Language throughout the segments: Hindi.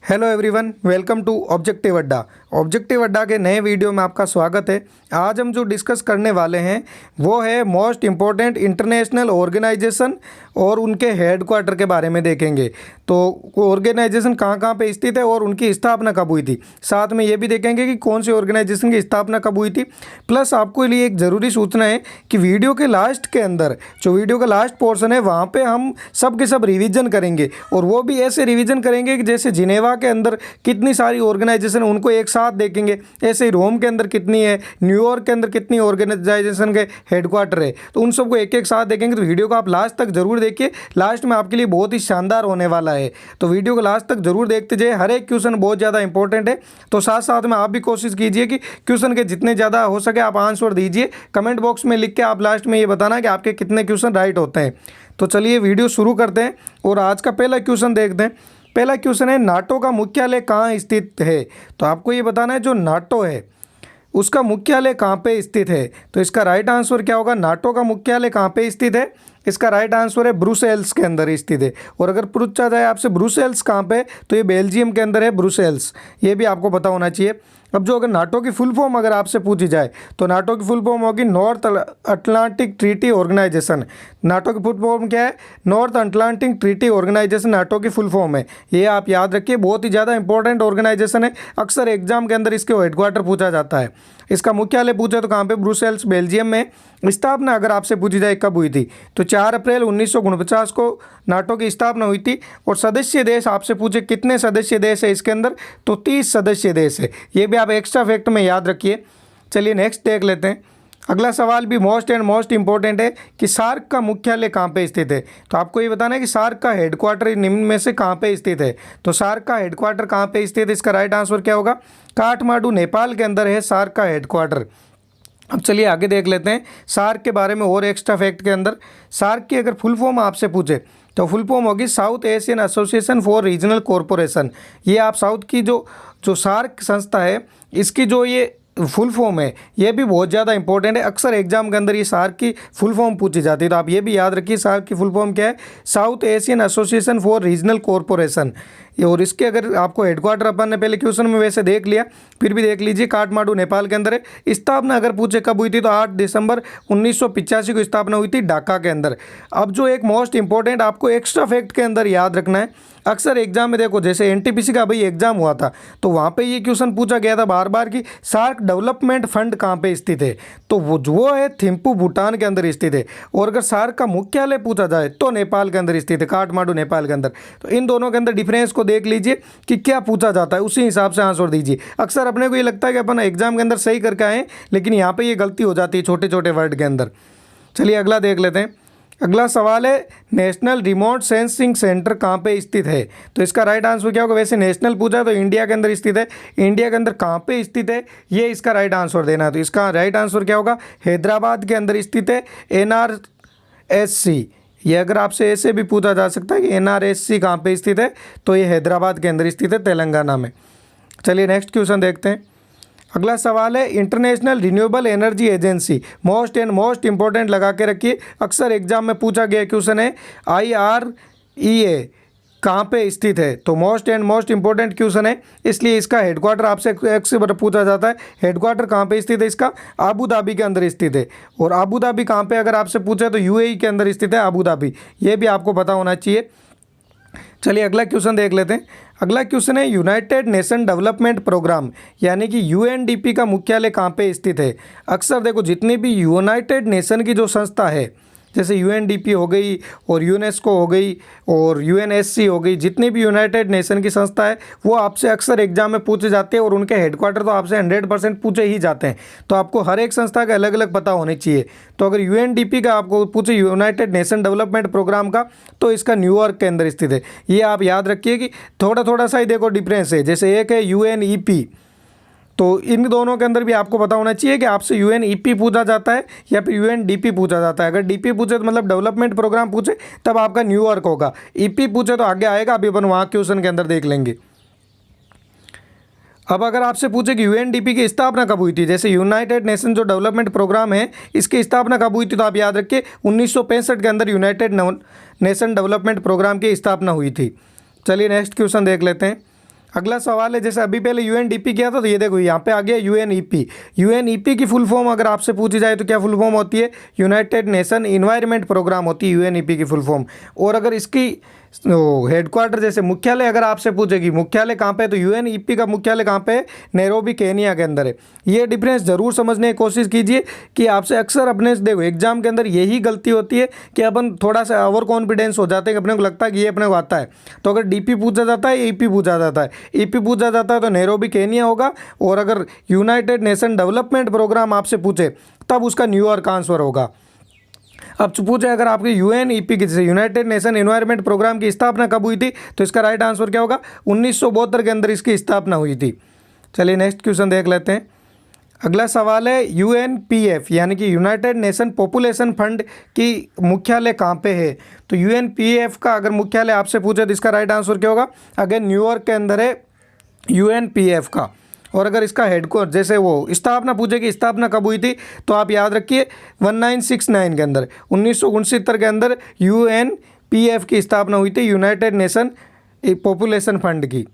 Hello everyone, welcome to objective Adda. Objective Adda के नए वीडियो में आपका स्वागत है। आज हम जो डिस्कस करने वाले हैं वो है मोस्ट इम्पोर्टेंट इंटरनेशनल ऑर्गेनाइजेशन और उनके हेडक्वार्टर के बारे में देखेंगे। तो ऑर्गेनाइजेशन कहाँ कहाँ पे स्थित है और उनकी स्थापना कब हुई थी। साथ में ये भी देखेंगे कि कौन सी ऑर्गेनाइजेशन की स्थापना कब हुई थी। प्लस आपको लिए एक ज़रूरी सूचना है कि वीडियो के लास्ट के अंदर जो वीडियो का लास्ट पोर्शन है वहाँ पर हम सब के सब रिविज़न करेंगे, और वो भी ऐसे रिविज़न करेंगे कि जैसे जिनेवा के अंदर कितनी सारी ऑर्गेनाइजेशन उनको एक साथ देखेंगे, ऐसे ही रोम के अंदर कितनी है, न्यूयॉर्क के अंदर कितनी ऑर्गेनाइजेशन के हेडक्वार्टर है, तो उन सबको एक एक साथ देखेंगे। तो वीडियो को आप लास्ट तक जरूर देखिए, लास्ट में आपके लिए बहुत ही शानदार होने वाला है। तो वीडियो को लास्ट तक जरूर देखते जाइए, हर एक क्वेश्चन बहुत ज़्यादा इंपॉर्टेंट है। तो साथ साथ में आप भी कोशिश कीजिए कि क्वेश्चन के जितने ज़्यादा हो सके आप आंसर दीजिए। कमेंट बॉक्स में लिख के आप लास्ट में ये बताना कि आपके कितने क्वेश्चन राइट होते हैं। तो चलिए वीडियो शुरू करते हैं और आज का पहला क्वेश्चन देखते हैं। पहला क्वेश्चन है, नाटो का मुख्यालय कहाँ स्थित है। तो आपको ये बताना है जो नाटो है उसका मुख्यालय कहाँ पे स्थित है। तो इसका राइट आंसर क्या होगा, नाटो का मुख्यालय कहाँ पे स्थित है। इसका राइट आंसर है ब्रुसेल्स के अंदर स्थित है। और अगर पूछा जाए आपसे ब्रुसेल्स कहाँ पे, तो ये बेल्जियम के अंदर है ब्रुसेल्स, ये भी आपको पता होना चाहिए। अब जो अगर नाटो की फुल फॉर्म अगर आपसे पूछी जाए तो नाटो की फुल फॉर्म होगी North Atlantic Treaty Organization. NATO की फुल फॉर्म क्या है, North Atlantic Treaty Organization NATO की फुल फॉर्म है। ये आप याद रखिए, बहुत ही ज़्यादा इंपॉर्टेंट ऑर्गेनाइजेशन है। अक्सर एग्जाम के अंदर इसके हेडक्वार्टर पूछा जाता है। इसका मुख्यालय पूछे तो कहाँ पे, ब्रुसेल्स बेल्जियम में। स्थापना अगर आपसे पूछी जाए कब हुई थी, तो 4 अप्रैल 1949 को नाटो की स्थापना हुई थी। और सदस्य देश आपसे पूछे कितने सदस्य देश है इसके अंदर, तो 30 सदस्य देश है। ये भी आप एक्स्ट्रा फैक्ट में याद रखिए। चलिए नेक्स्ट देख लेते हैं। अगला सवाल भी मोस्ट इंपॉर्टेंट है कि सार्क का मुख्यालय कहाँ पे स्थित है। तो आपको ये बताना है कि सार्क का हेडक्वार्टर निम्न में से कहाँ पे स्थित है। तो सार्क का हेडक्वार्टर कहाँ पे स्थित है, इसका राइट आंसर क्या होगा, काठमांडू नेपाल के अंदर है सार्क का हेडक्वार्टर। अब चलिए आगे देख लेते हैं सार्क के बारे में और एक्स्ट्रा फैक्ट के अंदर। सार्क की अगर फुल फॉर्म आपसे पूछे तो फुल फॉर्म होगी south Asian association for regional corporation. ये आप साउथ की जो सार्क संस्था है इसकी जो ये फुल फॉर्म है, ये भी बहुत ज़्यादा इंपॉर्टेंट है। अक्सर एग्जाम के अंदर ये सार्क की फुल फॉर्म पूछी जाती है, तो आप ये भी याद रखिए सार्क की फुल फॉर्म क्या है, south Asian association for regional corporation. और इसके अगर आपको हेडक्वार्टर अपन ने पहले क्वेश्चन में वैसे देख लिया, फिर भी देख लीजिए, काठमांडू नेपाल के अंदर है। स्थापना अगर पूछे कब हुई थी, तो 8 दिसंबर 1985 को स्थापना हुई थी ढाका के अंदर। अब जो एक मोस्ट इंपॉर्टेंट आपको एक्स्ट्रा फैक्ट के अंदर याद रखना है, अक्सर एग्जाम में देखो जैसे एनटीपीसी का भाई एग्जाम हुआ था तो वहाँ पे ये क्वेश्चन पूछा गया था बार बार कि सार्क डेवलपमेंट फंड कहाँ पे स्थित है, तो वो है थिम्पू भूटान के अंदर स्थित है। और अगर सार्क का मुख्यालय पूछा जाए तो नेपाल के अंदर स्थित है, काठमांडू नेपाल के अंदर। तो इन दोनों के अंदर डिफरेंस को देख लीजिए कि क्या पूछा जाता है, उसी हिसाब से आंसर दीजिए। अक्सर अपने को ये लगता है कि अपन एग्जाम के अंदर सही करके आए, लेकिन यहाँ पर ये गलती हो जाती है छोटे छोटे वर्ड के अंदर। चलिए अगला देख लेते हैं। अगला सवाल है, नेशनल रिमोट सेंसिंग सेंटर कहाँ पे स्थित है। तो इसका राइट आंसर क्या होगा, वैसे नेशनल पूछा है तो इंडिया के अंदर स्थित है। इंडिया के अंदर कहाँ पे स्थित है ये इसका राइट आंसर देना है। तो इसका राइट आंसर क्या होगा, हैदराबाद के अंदर स्थित है NRSC। ये अगर आपसे ऐसे भी पूछा जा सकता है कि NRSC कहाँ पे स्थित है, तो ये हैदराबाद के अंदर स्थित है, तेलंगाना में। चलिए नेक्स्ट क्वेश्चन देखते हैं। अगला सवाल है, international renewable energy agency, most important लगा के रखिए, अक्सर एग्जाम में पूछा गया क्वेश्चन है। IREA कहाँ पे स्थित है, तो मोस्ट इंपॉर्टेंट क्वेश्चन है, इसलिए इसका हेडक्वार्टर आपसे अक्सर पूछा जाता है। हेडक्वार्टर कहाँ पे स्थित है इसका, आबू धाबी के अंदर स्थित है। और आबू धाबी कहाँ पे अगर आपसे पूछे तो UAE के अंदर स्थित है आबू धाबी, ये भी आपको पता होना चाहिए। चलिए अगला क्वेश्चन देख लेते हैं। अगला क्वेश्चन है, यूनाइटेड नेशन डेवलपमेंट प्रोग्राम यानी कि UNDP का मुख्यालय कहाँ पे स्थित है। अक्सर देखो जितनी भी यूनाइटेड नेशन की जो संस्था है, जैसे UNDP हो गई और यूनेस्को हो गई और UNSC हो गई, जितनी भी यूनाइटेड नेशन की संस्था है वो आपसे अक्सर एग्जाम में पूछे जाते हैं, और उनके हेडक्वार्टर तो आपसे 100% पूछे ही जाते हैं। तो आपको हर एक संस्था का अलग अलग पता होने चाहिए। तो अगर UNDP का आपको पूछे, यूनाइटेड नेशन डेवलपमेंट प्रोग्राम का, तो इसका न्यूयॉर्क के अंदर स्थित है। ये आप याद रखिए कि थोड़ा सा ही देखो डिफरेंस है। जैसे एक है UNEP, तो इन दोनों के अंदर भी आपको पता होना चाहिए कि आपसे UNEP पूछा जाता है या फिर UNDP पूछा जाता है। अगर DP पूछे तो मतलब डेवलपमेंट प्रोग्राम पूछे तब आपका न्यूयॉर्क होगा, EP पूछे तो आगे आएगा, अभी अपन वहाँ क्वेश्चन के अंदर देख लेंगे। अब अगर आपसे पूछे कि UNDP की स्थापना कब हुई थी, जैसे यूनाइटेड नेशन जो डेवलपमेंट प्रोग्राम है इसकी स्थापना कब हुई थी, तो आप याद रखिए 1965 के अंदर यूनाइटेड नेशन डेवलपमेंट प्रोग्राम की स्थापना हुई थी। चलिए नेक्स्ट क्वेश्चन देख लेते हैं। अगला सवाल है, जैसे अभी पहले यूएनडीपी किया था, तो ये देखो यहाँ पे आ गया यूएनईपी। यूएनईपी की फुल फॉर्म अगर आपसे पूछी जाए तो क्या फुल फॉर्म होती है? यूनाइटेड नेशन इन्वायरमेंट प्रोग्राम होती है यूएनईपी की फुल फॉर्म। और अगर इसकी हेडक्वार्टर जैसे मुख्यालय अगर आपसे पूछेगी मुख्यालय कहाँ पे है, तो यूएनईपी का मुख्यालय कहाँ पे है? नैरोबी केनिया के अंदर है। ये डिफरेंस जरूर समझने की कोशिश कीजिए कि आपसे अक्सर अपने देखो एग्जाम के अंदर यही गलती होती है कि अपन थोड़ा सा ओवर कॉन्फिडेंस हो जाते हैं, अपने को लगता है कि ये अपने को आता है। तो अगर डीपी पूछा जाता है, ईपी पूछा जाता है, ईपी पूछा जाता है तो नैरोबी केनिया होगा। और अगर यूनाइटेड नेशन डेवलपमेंट प्रोग्राम आपसे पूछे तब उसका न्यूयॉर्क आंसर होगा। अब पूछे अगर आपके यूएनईपी की जैसे यूनाइटेड नेशन एनवायरनमेंट प्रोग्राम की स्थापना कब हुई थी, तो इसका राइट आंसर क्या होगा? 1972 के अंदर इसकी स्थापना हुई थी। चलिए नेक्स्ट क्वेश्चन देख लेते हैं। अगला सवाल है, यूएनपीएफ यानी कि यूनाइटेड नेशन पॉपुलेशन फंड की मुख्यालय कहाँ पे है? तो यूएनपीएफ का अगर मुख्यालय आपसे पूछे तो इसका राइट आंसर क्या होगा? अगेन न्यूयॉर्क के अंदर है यूएनपीएफ का। और अगर इसका हेडक्वार्टर जैसे वो स्थापना पूछेगी स्थापना कब हुई थी, तो आप याद रखिए 1969 के अंदर 1969 के अंदर यूएनपीएफ की स्थापना हुई थी, यूनाइटेड नेशन पॉपुलेशन फंड की।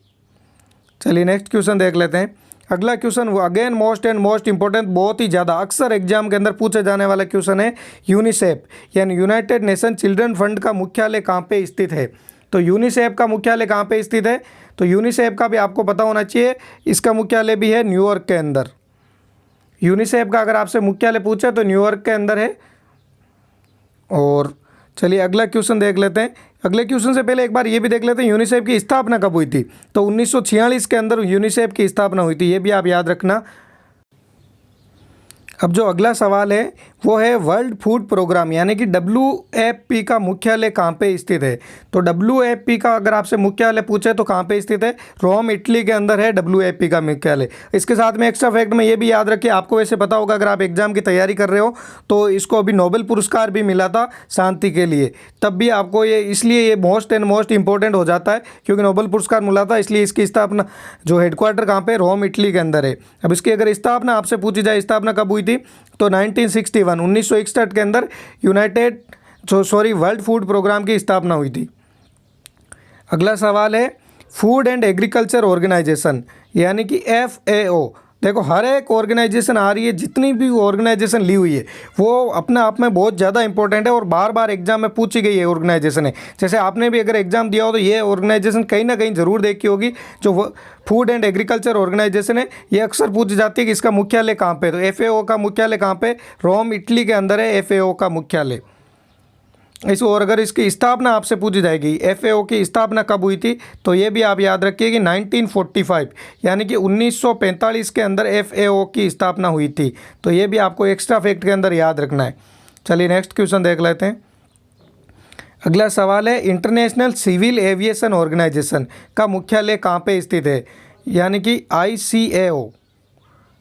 चलिए नेक्स्ट क्वेश्चन देख लेते हैं। अगला क्वेश्चन वो अगेन मोस्ट इंपॉर्टेंट, बहुत ही ज़्यादा अक्सर एग्जाम के अंदर पूछे जाने वाला क्वेश्चन है। यूनिसेफ यानी यूनाइटेड नेशन चिल्ड्रन फंड का मुख्यालय कहाँ पे स्थित है? तो यूनिसेफ का मुख्यालय कहाँ पे स्थित है? तो यूनिसेफ का भी आपको पता होना चाहिए, इसका मुख्यालय भी है न्यूयॉर्क के अंदर। यूनिसेफ का अगर आपसे मुख्यालय पूछे तो न्यूयॉर्क के अंदर है। और चलिए अगला क्वेश्चन देख लेते हैं। अगले क्वेश्चन से पहले एक बार ये भी देख लेते हैं यूनिसेफ की स्थापना कब हुई थी। तो 1946 के अंदर यूनिसेफ की स्थापना हुई थी, ये भी आप याद रखना। अब जो अगला सवाल है वो है वर्ल्ड फूड प्रोग्राम यानी कि WFP का मुख्यालय कहाँ पे स्थित है? तो WFP का अगर आपसे मुख्यालय पूछे तो कहाँ पे स्थित है? रोम इटली के अंदर है WFP का मुख्यालय। इसके साथ में एक्स्ट्रा फैक्ट में ये भी याद रखिए, आपको वैसे पता होगा अगर आप एग्जाम की तैयारी कर रहे हो तो इसको अभी नोबेल पुरस्कार भी मिला था शांति के लिए, तब भी आपको ये इसलिए ये मोस्ट इंपॉर्टेंट हो जाता है क्योंकि नोबेल पुरस्कार मिला था, इसलिए इसकी स्थापना जो हेडक्वार्टर कहाँ पे? रोम इटली के अंदर है। अब इसकी अगर स्थापना आपसे पूछी जाए स्थापना कब हुई थी, तो 1961 के अंदर वर्ल्ड फूड प्रोग्राम की स्थापना हुई थी। अगला सवाल है फूड एंड एग्रीकल्चर ऑर्गेनाइजेशन यानी कि FAO। देखो हर एक ऑर्गेनाइजेशन आ रही है, जितनी भी ऑर्गेनाइजेशन ली हुई है वो अपने आप में बहुत ज़्यादा इंपॉर्टेंट है और बार बार एग्जाम में पूछी गई है ऑर्गेनाइजेशन है। जैसे आपने भी अगर एग्जाम दिया हो तो ये ऑर्गेनाइजेशन कहीं ना कहीं ज़रूर देखी होगी, जो फूड एंड एग्रीकल्चर ऑर्गेनाइजेशन है, ये अक्सर पूछी जाती है कि इसका मुख्यालय कहाँ पे? तो FAO का मुख्यालय कहाँ पे? रोम इटली के अंदर है FAO का मुख्यालय। और अगर इसकी स्थापना आपसे पूछी जाएगी FAO की स्थापना कब हुई थी, तो ये भी आप याद रखिए कि 1945 यानी कि 1945 के अंदर FAO की स्थापना हुई थी। तो ये भी आपको एक्स्ट्रा फैक्ट के अंदर याद रखना है। चलिए नेक्स्ट क्वेश्चन देख लेते हैं। अगला सवाल है इंटरनेशनल सिविल एविएशन ऑर्गेनाइजेशन का मुख्यालय कहाँ पे स्थित है? यानी कि ICAO,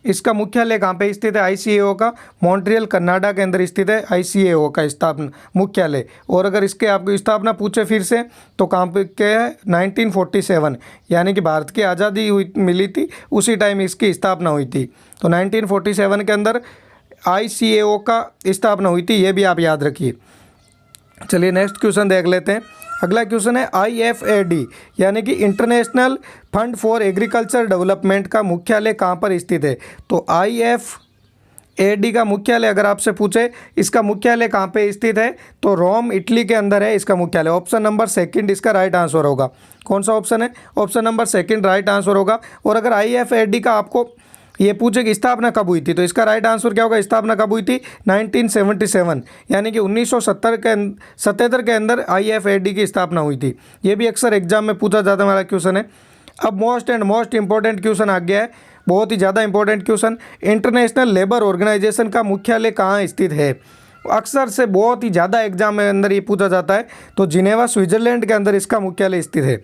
इसका मुख्यालय कहाँ पे स्थित है? ICAO का मॉन्ट्रियल कनाडा के अंदर स्थित है ICAO का स्थापना मुख्यालय। और अगर इसके आपको स्थापना पूछे फिर से तो कहाँ पे क्या है? 1947 यानी कि भारत की आज़ादी हुई मिली थी उसी टाइम इसकी स्थापना हुई थी। तो 1947 के अंदर ICAO का स्थापना हुई थी, ये भी आप याद रखिए। चलिए नेक्स्ट क्वेश्चन देख लेते हैं। अगला क्वेश्चन है IFAD यानी कि international fund for agriculture development का मुख्यालय कहाँ पर स्थित है? तो IFAD का मुख्यालय अगर आपसे पूछे इसका मुख्यालय कहाँ पे स्थित है, तो रोम इटली के अंदर है इसका मुख्यालय। ऑप्शन नंबर 2 इसका राइट आंसर होगा। कौन सा ऑप्शन है? ऑप्शन नंबर 2 राइट आंसर होगा। और अगर IFAD का आपको ये पूछे कि स्थापना कब हुई थी, तो इसका राइट आंसर क्या होगा? स्थापना कब हुई थी? 1977 यानी कि 1977 के अंदर IFAD की स्थापना हुई थी। ये भी अक्सर एग्जाम में पूछा जाता वाला क्वेश्चन है। अब मोस्ट इंपॉर्टेंट क्वेश्चन आ गया है, बहुत ही ज़्यादा important question. International Labour Organization का मुख्यालय कहाँ स्थित है? अक्सर से बहुत ही ज़्यादा एग्जाम में अंदर ये पूछा जाता है, तो जिनेवा स्विट्ज़रलैंड के अंदर इसका मुख्यालय स्थित है।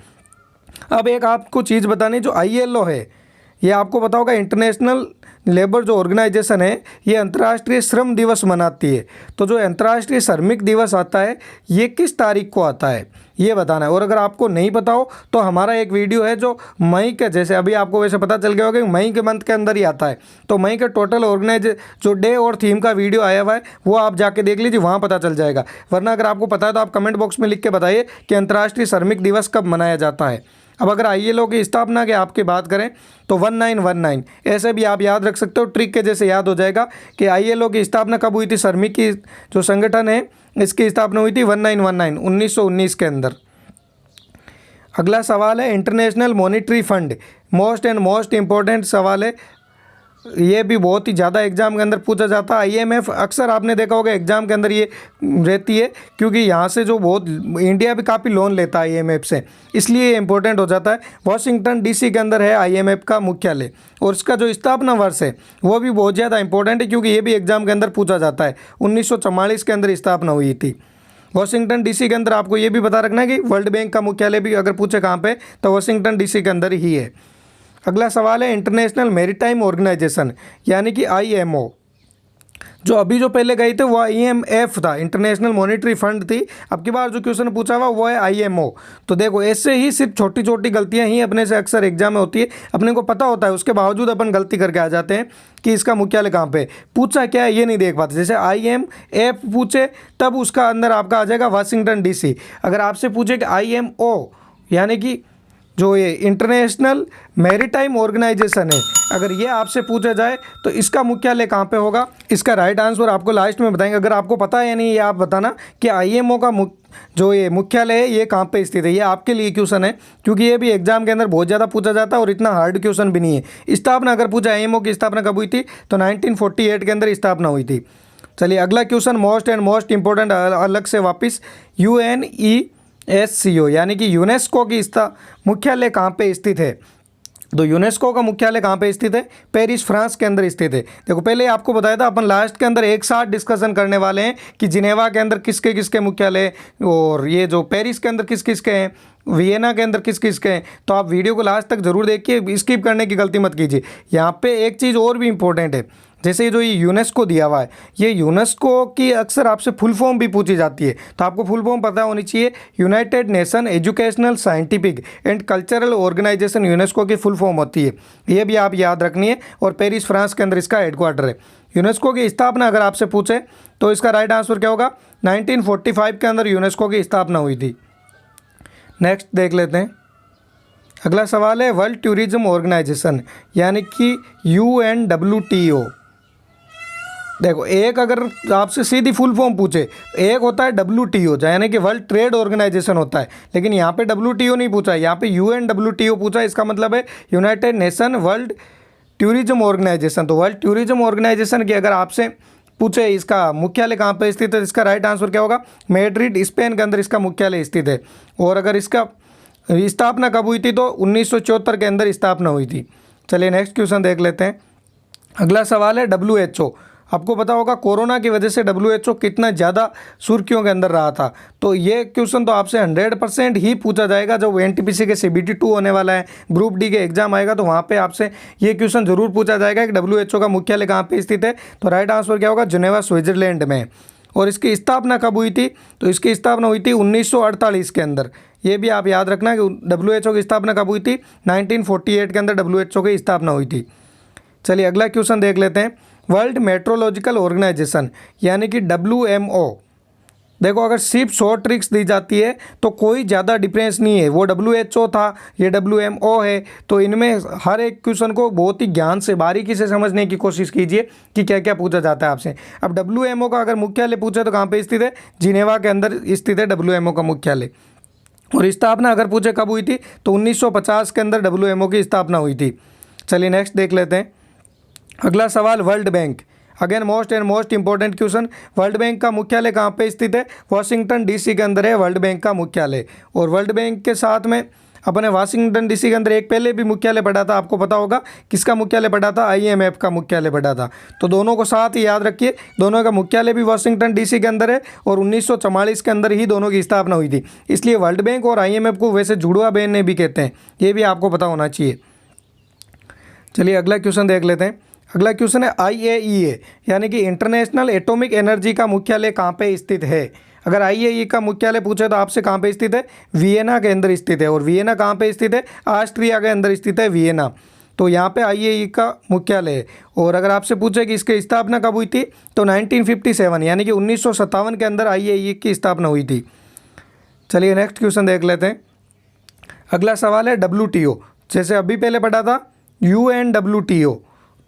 अब एक आपको चीज़ बतानी, जो ILO है ये आपको पता होगा इंटरनेशनल लेबर जो ऑर्गेनाइजेशन है ये अंतर्राष्ट्रीय श्रम दिवस मनाती है। तो जो अंतर्राष्ट्रीय श्रमिक दिवस आता है ये किस तारीख को आता है ये बताना है। और अगर आपको नहीं पता हो तो हमारा एक वीडियो है जो मई के, जैसे अभी आपको वैसे पता चल गया होगा कि मई के मंथ के अंदर ही आता है, तो मई के टोटल ऑर्गेनाइज जो डे और थीम का वीडियो आया हुआ है वो आप जाके देख लीजिए, वहाँ पता चल जाएगा। वरना अगर आपको पता है तो आप कमेंट बॉक्स में लिख के बताइए कि अंतर्राष्ट्रीय श्रमिक दिवस कब मनाया जाता है। अब अगर ILO की स्थापना की आपकी बात करें तो 1919, ऐसे भी आप याद रख सकते हो, ट्रिक के जैसे याद हो जाएगा कि ILO की स्थापना कब हुई थी। श्रमिक की जो संगठन है इसकी स्थापना हुई थी 1919 के अंदर। अगला सवाल है international monetary fund, most and most important सवाल है, ये भी बहुत ही ज़्यादा एग्जाम के अंदर पूछा जाता है। IMF अक्सर आपने देखा होगा एग्जाम के अंदर ये रहती है, क्योंकि यहाँ से जो बहुत इंडिया भी काफ़ी लोन लेता है IMF से, इसलिए ये इंपॉर्टेंट हो जाता है। वाशिंगटन DC के अंदर है IMF का मुख्यालय, और इसका जो स्थापना वर्ष है वो भी बहुत ज़्यादा इंपॉर्टेंट है, क्योंकि ये भी एग्जाम के अंदर पूछा जाता है। 1944 के अंदर स्थापना हुई थी। वाशिंगटन DC के अंदर आपको ये भी पता रखना है कि वर्ल्ड बैंक का मुख्यालय भी अगर पूछे कहाँ पे, तो वाशिंगटन DC के अंदर ही है। अगला सवाल है इंटरनेशनल मैरीटाइम ऑर्गेनाइजेशन यानी कि IMO। जो अभी जो पहले गई थे वो IMF था, इंटरनेशनल मॉनेटरी फंड थी। अब की बार जो क्वेश्चन पूछा हुआ वो है IMO। तो देखो ऐसे ही सिर्फ छोटी छोटी गलतियां ही अपने से अक्सर एग्जाम में होती है, अपने को पता होता है, उसके बावजूद अपन गलती करके आ जाते हैं कि इसका मुख्यालय कहाँ पे, पूछा क्या है ये नहीं देख पाते। जैसे IMF पूछे तब उसका अंदर आपका आ जाएगा वाशिंगटन DC। अगर आपसे पूछे कि IMO यानी कि जो ये इंटरनेशनल मैरीटाइम ऑर्गेनाइजेशन है, अगर ये आपसे पूछा जाए तो इसका मुख्यालय कहाँ पे होगा, इसका राइट आंसर आपको लास्ट में बताएंगे। अगर आपको पता है या नहीं ये आप बताना कि IMO का जो ये मुख्यालय है ये कहाँ पे स्थित है। ये आपके लिए क्वेश्चन है, क्योंकि ये भी एग्जाम के अंदर बहुत ज़्यादा पूछा जाता है और इतना हार्ड क्वेश्चन भी नहीं है। स्थापना अगर पूछा IMO की स्थापना कब हुई थी, तो 1948 के अंदर स्थापना हुई थी। चलिए अगला question most and most important, अलग से वापस UNESCO यानी कि यूनेस्को की मुख्यालय कहाँ पे स्थित है। तो यूनेस्को का मुख्यालय कहाँ पे स्थित है, पेरिस फ्रांस के अंदर स्थित है। देखो पहले आपको बताया था, अपन लास्ट के अंदर एक साथ डिस्कशन करने वाले हैं कि जिनेवा के अंदर किसके किसके मुख्यालय, और ये जो पेरिस के अंदर किस किसके हैं, वियना के अंदर किस किसके हैं। तो आप वीडियो को लास्ट तक जरूर देखिए, स्किप करने की गलती मत कीजिए। यहाँ पे एक चीज़ और भी इंपॉर्टेंट है, जैसे जो ये यूनेस्को दिया हुआ है, ये यूनेस्को की अक्सर आपसे फुल फॉर्म भी पूछी जाती है, तो आपको फुल फॉर्म पता होनी चाहिए। United Nation Educational Scientific and Cultural Organization UNESCO की फुल फॉर्म होती है, ये भी आप याद रखनी है। और पेरिस फ्रांस के अंदर इसका हेडक्वार्टर है। यूनेस्को की स्थापना अगर आपसे पूछे तो इसका राइट आंसर क्या होगा, 1945 के अंदर यूनेस्को की स्थापना हुई थी। नेक्स्ट देख लेते हैं। अगला सवाल है वर्ल्ड टूरिज्म ऑर्गेनाइजेशन यानी कि UNWTO। देखो एक अगर आपसे सीधी फुल फॉर्म पूछे, एक होता है WTO यानी कि वर्ल्ड ट्रेड ऑर्गेनाइजेशन होता है, लेकिन यहाँ पे WTO नहीं पूछा है, यहाँ पे UNWTO पूछा है। इसका मतलब है United Nation World Tourism Organization. तो वर्ल्ड टूरिज्म ऑर्गेनाइजेशन की अगर आपसे पूछे इसका मुख्यालय कहाँ पे स्थित है, इसका राइट आंसर क्या होगा, मैड्रिड स्पेन के अंदर इसका मुख्यालय स्थित है। और अगर इसका स्थापना कब हुई थी, तो 1974 के अंदर स्थापना हुई थी। चलिए नेक्स्ट क्वेश्चन देख लेते हैं। अगला सवाल है WHO। आपको पता होगा कोरोना की वजह से WHO कितना ज़्यादा सुर्खियों के अंदर रहा था। तो ये क्वेश्चन तो आपसे 100% ही पूछा जाएगा। जब NTPC के CBT 2 होने वाला है, ग्रुप D के एग्जाम आएगा, तो वहाँ पे आपसे ये क्वेश्चन जरूर पूछा जाएगा कि WHO का मुख्यालय कहाँ पे स्थित है। तो राइट आंसर क्या होगा, जिनेवा स्विट्जरलैंड में। और इसकी स्थापना कब हुई थी, तो इसकी स्थापना हुई थी 1948 के अंदर। ये भी आप याद रखना कि WHO की स्थापना कब हुई थी, 1948 के अंदर WHO की स्थापना हुई थी। चलिए अगला क्वेश्चन देख लेते हैं। वर्ल्ड मेट्रोलॉजिकल ऑर्गेनाइजेशन यानी कि WMO। देखो अगर सिर्फ शॉर्ट ट्रिक्स दी जाती है तो कोई ज़्यादा डिफरेंस नहीं है। वो WHO था, ये WMO है। तो इनमें हर एक क्वेश्चन को बहुत ही ज्ञान से बारीकी से समझने की कोशिश कीजिए कि क्या क्या पूछा जाता है आपसे। अब WMO का अगर मुख्यालय पूछे तो कहाँ पे स्थित है, जिनेवा के अंदर स्थित है WMO का मुख्यालय। और स्थापना अगर पूछे कब हुई थी, तो 1950 के अंदर WMO की स्थापना हुई थी। चलिए नेक्स्ट देख लेते हैं। अगला सवाल world bank, again most and most important question. World bank का मुख्यालय कहाँ पे स्थित है, वाशिंगटन DC के अंदर है वर्ल्ड बैंक का मुख्यालय। और वर्ल्ड बैंक के साथ में अपने वाशिंगटन DC के अंदर एक पहले भी मुख्यालय पड़ा था, आपको पता होगा किसका मुख्यालय पड़ा था, IMF का मुख्यालय पड़ा था। तो दोनों को साथ ही याद रखिए, दोनों का मुख्यालय भी वाशिंगटन DC के अंदर है और 1944 के अंदर ही दोनों की स्थापना हुई थी। इसलिए वर्ल्ड बैंक और IMF को वैसे जुड़वा बहन भी कहते हैं, ये भी आपको पता होना चाहिए। चलिए अगला क्वेश्चन देख लेते हैं। अगला क्वेश्चन है IAEA यानी कि इंटरनेशनल एटॉमिक एनर्जी का मुख्यालय कहाँ पे स्थित है। अगर IAEA का मुख्यालय पूछे तो आपसे कहाँ पे स्थित है, वियना के अंदर स्थित है। और वियना कहाँ पे स्थित है, ऑस्ट्रिया के अंदर स्थित है वियना। तो यहाँ पे IAEA का मुख्यालय है। और अगर आपसे पूछे कि इसकी स्थापना कब हुई थी, तो 1957 यानी कि 1957 के अंदर IAEA की स्थापना हुई थी। चलिए नेक्स्ट क्वेश्चन देख लेते हैं। अगला सवाल है WTO, जैसे अभी पहले पढ़ा था UNWTO,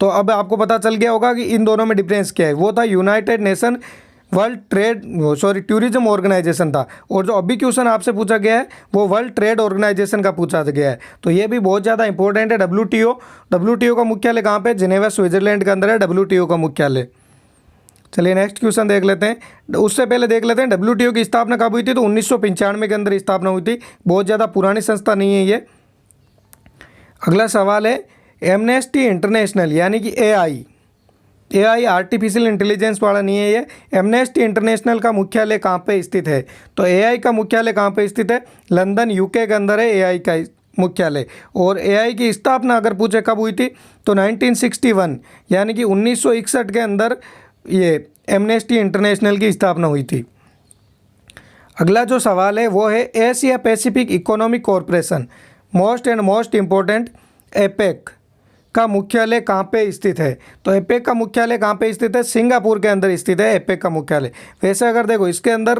तो अब आपको पता चल गया होगा कि इन दोनों में डिफरेंस क्या है। वो था यूनाइटेड नेशन टूरिज्म ऑर्गेनाइजेशन था, और जो अभी क्वेश्चन आपसे पूछा गया है वो वर्ल्ड ट्रेड ऑर्गेनाइजेशन का पूछा गया है। तो ये भी बहुत ज़्यादा इंपॉर्टेंट है। WTO का मुख्यालय कहाँ पे? जिनेवा स्विट्जरलैंड के अंदर है WTO का मुख्यालय। चलिए नेक्स्ट क्वेश्चन देख लेते हैं। उससे पहले देख लेते हैं WTO की स्थापना कब हुई थी। तो 1995 के अंदर स्थापना हुई थी, बहुत ज़्यादा पुरानी संस्था नहीं है ये। अगला सवाल है एमनेस्टी इंटरनेशनल यानी कि AI आर्टिफिशियल इंटेलिजेंस वाला नहीं है ये। एमनेस्टी इंटरनेशनल का मुख्यालय कहाँ पे स्थित है? तो AI का मुख्यालय कहाँ पे स्थित है? लंदन UK के अंदर है AI का मुख्यालय। और AI की स्थापना अगर पूछे कब हुई थी तो 1961 यानी कि 1961 के अंदर ये एमनेस्टी इंटरनेशनल की स्थापना हुई थी। अगला जो सवाल है वो है Asia Pacific economic corporation, most important, APEC का मुख्यालय कहाँ पे स्थित है? तो एपेक का मुख्यालय कहाँ पे स्थित है? सिंगापुर के अंदर स्थित है एपेक का मुख्यालय। वैसे अगर देखो इसके अंदर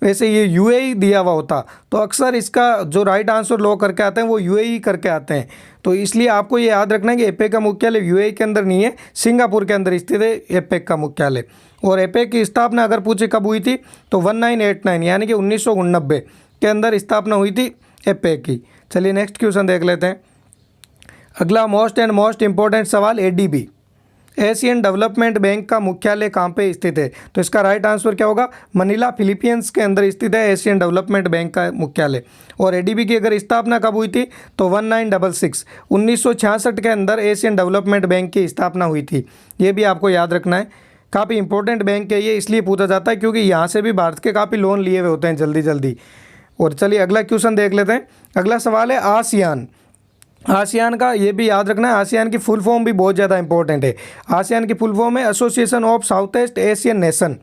वैसे ये UAE दिया हुआ होता तो अक्सर इसका जो राइट आंसर लो करके आते हैं वो UAE करके आते हैं। तो इसलिए आपको ये याद रखना है कि एपेक का मुख्यालय UAE के अंदर नहीं है, सिंगापुर के अंदर स्थित है एपेक का मुख्यालय। और एपेक की स्थापना अगर पूछे कब हुई थी तो 1989 यानी कि 1989 के अंदर स्थापना हुई थी एपेक की। चलिए नेक्स्ट क्वेश्चन देख लेते हैं। अगला मोस्ट इम्पोर्टेंट सवाल ADB, एशियन डेवलपमेंट बैंक का मुख्यालय कहाँ पे स्थित है? तो इसका राइट आंसर क्या होगा? मनीला फिलीपींस के अंदर स्थित है एशियन डेवलपमेंट बैंक का मुख्यालय। और ADB की अगर स्थापना कब हुई थी तो 1966 के अंदर एशियन डेवलपमेंट बैंक की स्थापना हुई थी। ये भी आपको याद रखना है, काफ़ी इंपॉर्टेंट बैंक है ये, इसलिए पूछा जाता है क्योंकि यहाँ से भी भारत के काफ़ी लोन लिए हुए होते हैं जल्दी। और चलिए अगला क्वेश्चन देख लेते हैं। अगला सवाल है आसियान का, ये भी याद रखना है। आसियान की फुल फॉर्म भी बहुत ज़्यादा इंपॉर्टेंट है। आसियान की फुल फॉर्म है association of south east Asian nation.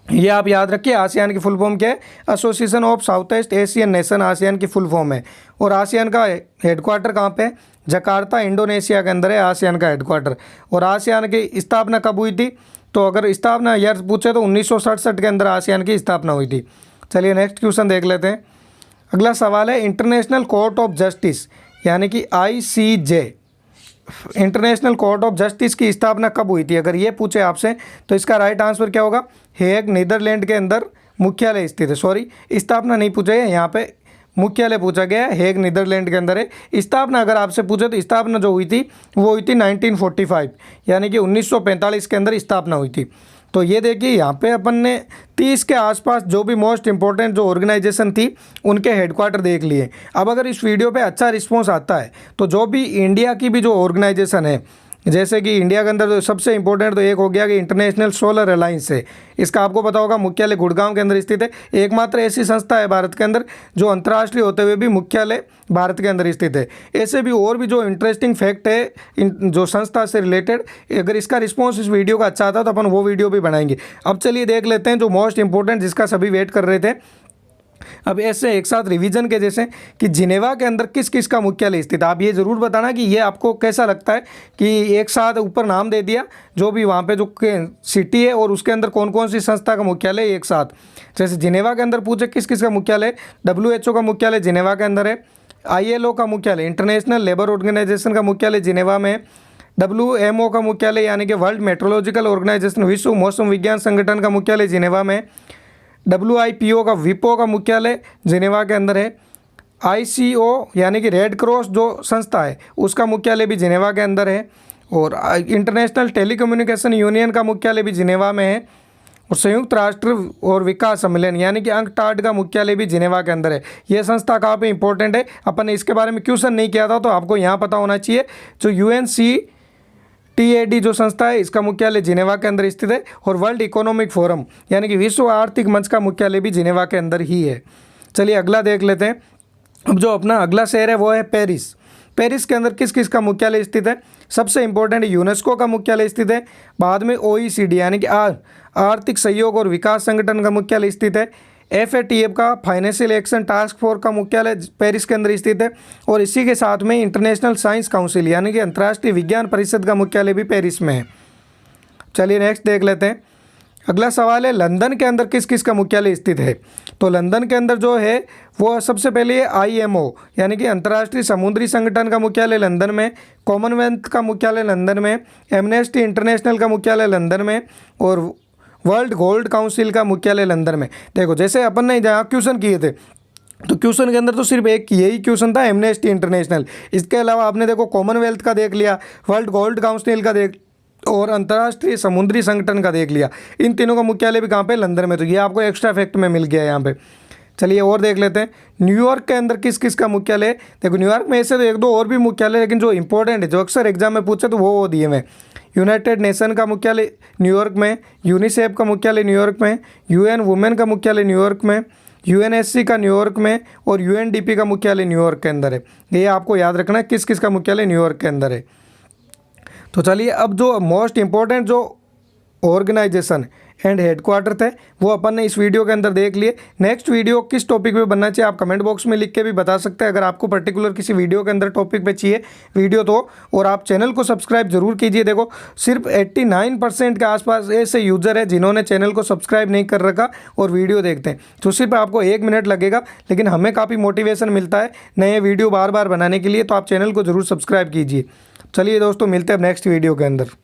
ये आप याद रखिए, आसियान की फुल फॉर्म क्या है? Association of south east Asian nation ASEAN की फुल फॉर्म है। और आसियान का हेडक्वार्टर कहाँ पे है? जकार्ता इंडोनेशिया के अंदर है आसियान का हेडक्वार्टर। और आसियान की स्थापना कब हुई थी? तो अगर स्थापना ईयर पूछे तो 1967 के अंदर आसियान की स्थापना हुई थी। चलिए नेक्स्ट क्वेश्चन देख लेते हैं। अगला सवाल है इंटरनेशनल कोर्ट ऑफ जस्टिस यानी कि ICJ, international court of justice की स्थापना कब हुई थी? अगर ये पूछे आपसे तो इसका राइट आंसर क्या होगा? हेग नीदरलैंड के अंदर मुख्यालय स्थित है। सॉरी, स्थापना नहीं पूछा है, यहाँ पे मुख्यालय पूछा गया है, हेग नीदरलैंड के अंदर है। स्थापना अगर आपसे पूछे तो स्थापना जो हुई थी वो हुई थी 1945 यानी कि 1945 के अंदर स्थापना हुई थी। तो ये देखिए यहाँ पे अपन ने 30 के आसपास जो भी मोस्ट इंपॉर्टेंट जो ऑर्गेनाइजेशन थी उनके हेडक्वार्टर देख लिए। अब अगर इस वीडियो पे अच्छा रिस्पॉन्स आता है तो जो भी इंडिया की भी जो ऑर्गेनाइजेशन है, जैसे कि इंडिया के अंदर सबसे इंपॉर्टेंट तो एक हो गया कि इंटरनेशनल सोलर अलायंस है। इसका आपको पता होगा मुख्यालय गुड़गांव के अंदर स्थित है। एकमात्र ऐसी संस्था है भारत के अंदर जो अंतर्राष्ट्रीय होते हुए भी मुख्यालय भारत के अंदर स्थित है। ऐसे भी और भी जो इंटरेस्टिंग फैक्ट है जो संस्था से रिलेटेड, अगर इसका रिस्पॉन्स इस वीडियो का अच्छा आता है तो अपन वो वीडियो भी बनाएंगे। अब चलिए देख लेते हैं जो मोस्ट इंपॉर्टेंट जिसका सभी वेट कर रहे थे। अब ऐसे एक साथ रिवीजन के जैसे कि जिनेवा के अंदर किस किस का मुख्यालय स्थित है। आप ये ज़रूर बताना कि ये आपको कैसा लगता है कि एक साथ ऊपर नाम दे दिया जो भी वहाँ पे जो सिटी है और उसके अंदर कौन कौन सी संस्था का मुख्यालय एक साथ। जैसे जिनेवा के अंदर पूछे किस किस का मुख्यालय, WHO का मुख्यालय जिनेवा के अंदर है, ILO का मुख्यालय इंटरनेशनल लेबर ऑर्गेनाइजेशन का मुख्यालय जिनेवा में है, WMO का मुख्यालय यानी कि वर्ल्ड मेट्रोलॉजिकल ऑर्गेनाइजेशन विश्व मौसम विज्ञान संगठन का मुख्यालय जिनेवा में, WIPO का विपो का मुख्यालय जिनेवा के अंदर है, ICO यानी कि रेड क्रॉस जो संस्था है उसका मुख्यालय भी जिनेवा के अंदर है, और इंटरनेशनल टेलीकम्युनिकेशन यूनियन का मुख्यालय भी जिनेवा में है, और संयुक्त राष्ट्र और विकास सम्मेलन यानी कि UNCTAD का मुख्यालय भी जिनेवा के अंदर है। ये संस्था कहाँ पे इंपॉर्टेंट है, अपन ने इसके बारे में क्वेश्चन नहीं किया था तो आपको यहाँ पता होना चाहिए। जो UNCTAD जो संस्था है इसका मुख्यालय जिनेवा के अंदर स्थित है, और वर्ल्ड इकोनॉमिक फोरम यानी कि विश्व आर्थिक मंच का मुख्यालय भी जिनेवा के अंदर ही है। चलिए अगला देख लेते हैं। अब जो अपना अगला शहर है वो है पेरिस। पेरिस के अंदर किस किस का मुख्यालय स्थित है? सबसे इंपॉर्टेंट यूनेस्को का मुख्यालय स्थित है, बाद में OECD यानी कि आर्थिक सहयोग और विकास संगठन का मुख्यालय स्थित है, FATF का फाइनेंशियल एक्शन टास्क फोर्स का मुख्यालय पेरिस के अंदर स्थित है, और इसी के साथ में इंटरनेशनल साइंस काउंसिल यानी कि अंतर्राष्ट्रीय विज्ञान परिषद का मुख्यालय भी पेरिस में है। चलिए नेक्स्ट देख लेते हैं। अगला सवाल है लंदन के अंदर किस किस का मुख्यालय स्थित है? तो लंदन के अंदर जो है वो सबसे पहले IMO यानी कि अंतर्राष्ट्रीय समुद्री संगठन का मुख्यालय लंदन में, कॉमनवेल्थ का मुख्यालय लंदन में, एमनेस्टी इंटरनेशनल का मुख्यालय लंदन में और वर्ल्ड गोल्ड काउंसिल का मुख्यालय लंदन में। देखो जैसे अपन ने जहाँ क्वेश्चन किए थे तो क्वेश्चन के अंदर तो सिर्फ एक यही क्वेश्चन था एमनेस्टी इंटरनेशनल, इसके अलावा आपने देखो कॉमनवेल्थ का देख लिया, वर्ल्ड गोल्ड काउंसिल का देख और अंतर्राष्ट्रीय समुद्री संगठन का देख लिया। इन तीनों का मुख्यालय भी कहाँ पे, लंदन में। तो ये आपको एक्स्ट्रा फैक्ट में मिल गया यहाँ पे। चलिए और देख लेते हैं न्यूयॉर्क के अंदर किस किस का मुख्यालय है। देखो न्यूयॉर्क में ऐसे तो एक दो और भी मुख्यालय, लेकिन जो इंपॉर्टेंट है जो अक्सर एग्जाम में पूछे तो वो दिए हुए। यूनाइटेड नेशन का मुख्यालय न्यूयॉर्क में, यूनिसेफ का मुख्यालय न्यूयॉर्क में, UN वुमेन का मुख्यालय न्यूयॉर्क में, UNSC का न्यूयॉर्क में और UNDP का मुख्यालय न्यूयॉर्क के अंदर है। ये आपको याद रखना है किस किस का मुख्यालय न्यूयॉर्क के अंदर है। तो चलिए अब जो मोस्ट इम्पोर्टेंट जो ऑर्गेनाइजेशन एंड हेडक्वार्टर थे वो अपन ने इस वीडियो के अंदर देख लिए। नेक्स्ट वीडियो किस टॉपिक पे बनना चाहिए आप कमेंट बॉक्स में लिख के भी बता सकते हैं। अगर आपको पर्टिकुलर किसी वीडियो के अंदर टॉपिक पे चाहिए वीडियो तो, और आप चैनल को सब्सक्राइब जरूर कीजिए। देखो सिर्फ 89% के आसपास ऐसे यूज़र है जिन्होंने चैनल को सब्सक्राइब नहीं कर रखा और वीडियो देखते हैं। तो सिर्फ आपको 1 मिनट लगेगा, लेकिन हमें काफ़ी मोटिवेशन मिलता है नए वीडियो बार बार बनाने के लिए। तो आप चैनल को ज़रूर सब्सक्राइब कीजिए। चलिए दोस्तों मिलते हैं अब नेक्स्ट वीडियो के अंदर।